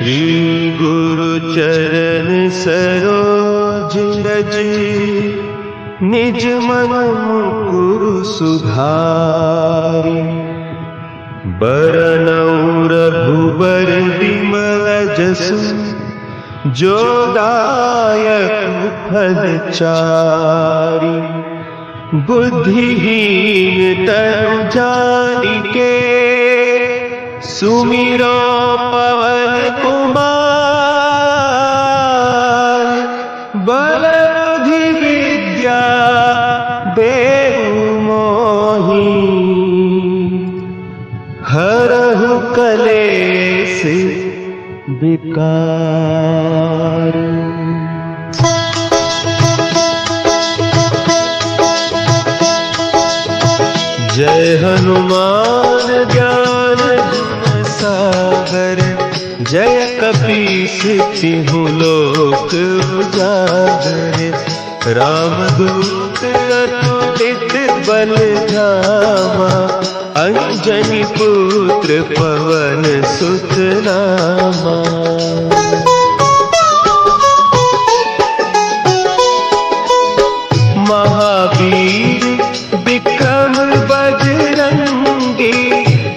श्री गुरु चरण सरोज रज निज मन मुकुरु सुधारि। बरनउँ रघुबर विमल जसु जो दायक फल चारि। बुद्धिहीन तनु जानिके सुमिरो पवन कुमार। बल बुद्धि विद्या देहु मोहि हरहु कलेस विकार। जय हनुमान ज्ञान गुण सागर। जय कपीस तिहु लोक उजागर। रामदूत अतुलित बल धामा। अंजनी पुत्र पवन सुत नामा। महावीर विक्रम बजरंगी।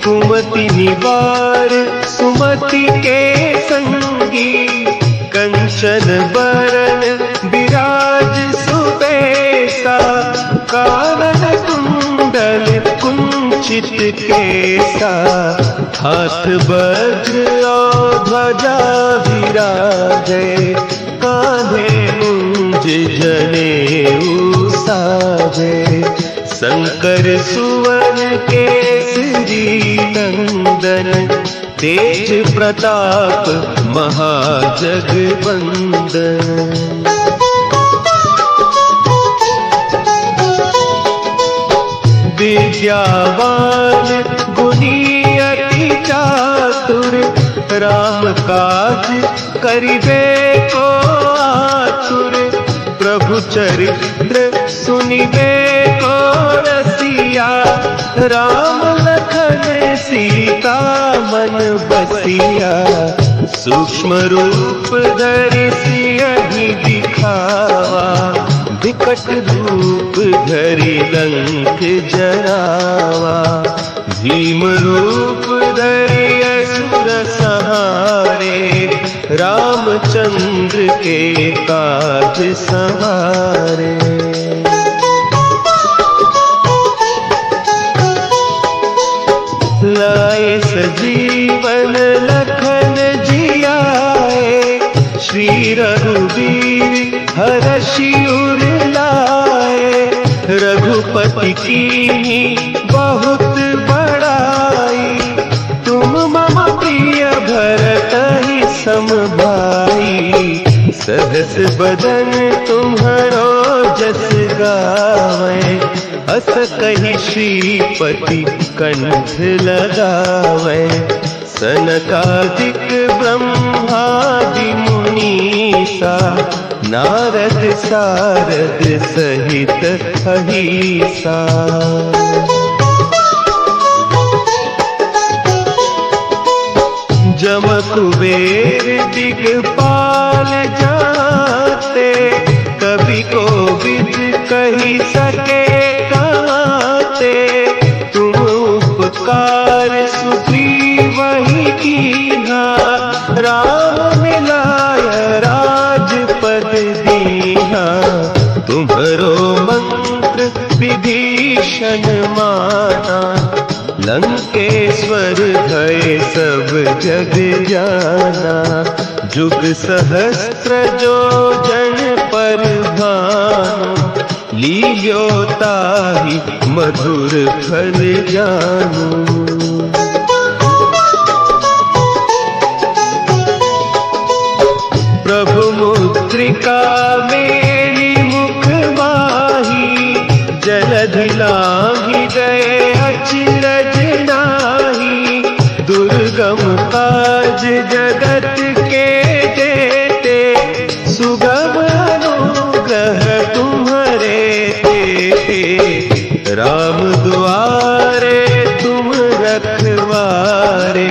कुमति निवार सुमति के संगी। कंचन बरन विराज सुबेसा। कानन कुंडल कुंचित केसा। हाथ वज्र और ध्वजा विराजे। कांधे मुंज जनेऊ साजे। शंकर सुवन केसरी नंदन। तेज प्रताप महाजगवंदन। विद्यावान गुणी अति चातुर। राम काज करिबे को आतुर। प्रभु चरित्र सुनिबे को रसिया। राम लखन सीता मन बसिया। सूक्ष्म रूप धरि सियहि दिखावा। विकट रूप धरि लंक जरावा। भीम रूप धरि असुर संहारे। रामचंद्र के काज सवारे। लाए सजीवन लखन जियाए। श्री रघुवीर हरषि उर लाए। रघुपति कीन्ही बहुत बड़ाई। तुम मम प्रिय भरतहि सम भाई। सहस बदन तुम्हरो जस गावै। अस कहि श्रीपति कंठ लगावै। सनकादिक ब्रह्मादि मुनीसा। नारद सारद सहित अहीसा। जम कुबेर दिगपाल जाते। कवि कोविद कहि सके काते। तुम उपकार सुग्रीवहि कीन्हा। राम मिलाय राजपद दीन्हा। तुम्हरो मंत्र विभीषण माना। लंकेश्वर भय सब जग जाना। जुग सहस्त्र जो जन पर भानु। लील्यो ताहि मधुर फल जानू। प्रभु मुद्रिका मेली मुख माही। जलधि लांघि गए अचरज नाही। दुर्गम काज जगत के जेते। सुगम अनुग्रह तुम्हरे तेते। राम दुआरे तुम रखवारे।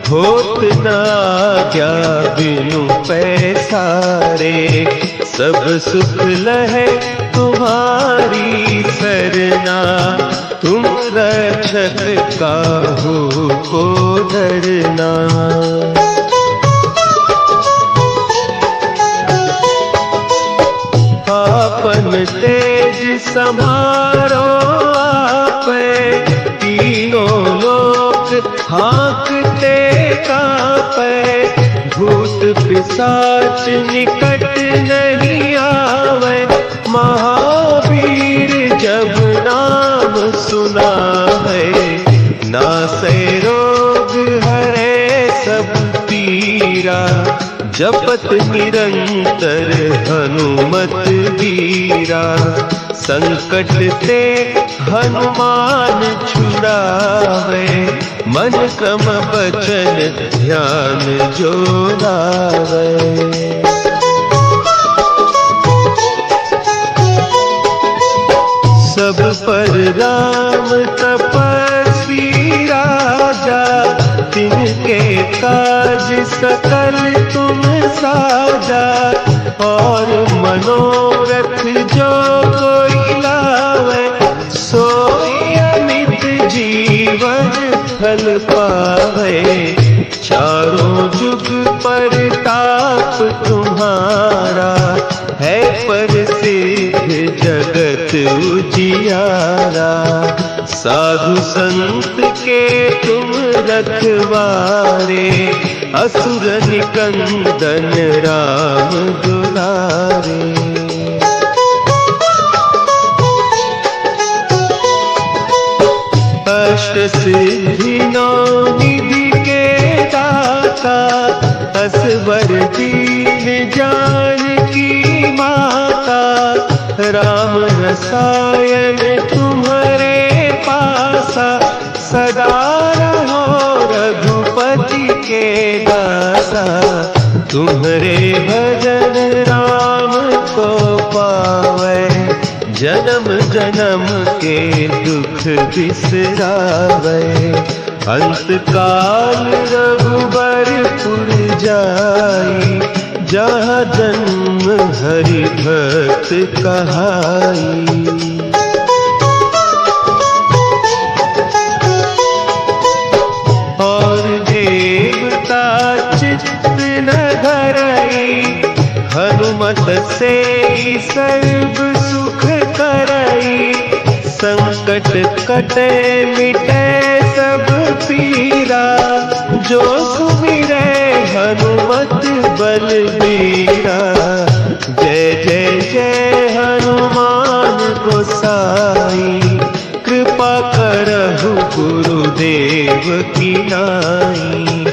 होत न क्या बिनु पैसारे, सब सुख लहे तुम्हारी सरना, तुम रक्षक काहू को डरना। आपन तेज समारो आपे, तीनों लोक हाँकते कापे, भूत पिशाच निकट नहीं आवे, महावीर जब नाम सुना है, नासे रोग हरे सब पीरा, जपत निरंतर हनुमत वीरा, संकट ते हनुमान छुड़ावे, मन क्रम बचन ध्यान जो लावे। सब पर राम तपस्वी राजा, तिनके काज सकल तुम साजा, और मनोरथ जो कोई लावे, सोई अमित जीवन फल पावे, चारों जुग परताप तुम्हारा, है प्रसिद्ध जगत उजियारा, साधु संत के तुम रखवारे, असुर निकंदन राम दुलारे। अष्ट सिद्धि नौ निधि के दाता, असवर दीन जानकी माता, राम रसायन तुम्हारे पासा, सदा रहो रघुपति के दासा, तुम्हारे भजन राम को पावे, जन्म जन्म के दुख बिसरावे, अंत काल रघुबरपुर जाई, जहाँ जन्म हरि भक्त कहाई। और देवता चित्त न धरई, हनुमत से सर्व सुख करई, संकट कटे मिटे सब पीरा, जो सुमिरे हनुमत बलबीरा, जय जय जय हनुमान गोसाई, कृपा करहु गुरुदेव की नाई,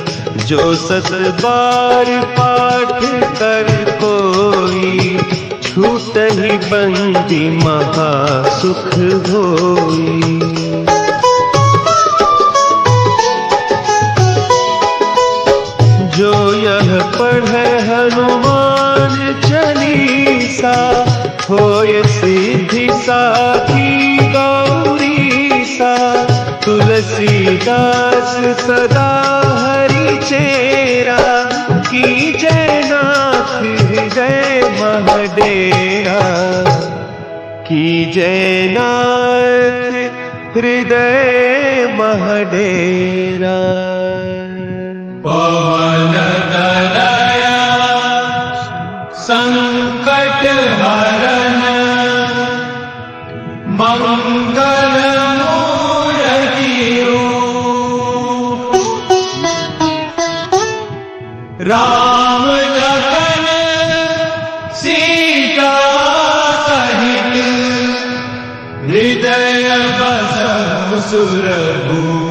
जो सत बार पाठ कर कोई, छूटहि बंदी महा सुख होई। जो यह पढ़े हनुमान चालीसा, होय सिद्धि साखी गौरीसा, तुलसीदास सदा हरि चेरा, कीजय नाथ हृदय महडेरा, कीजय नाथ हृदय महडेरा। पवन तनया संकट हरन, मंगल मूर्ति रूप, राम लखन सीता सहित, हृदय बसहु सुरभूप।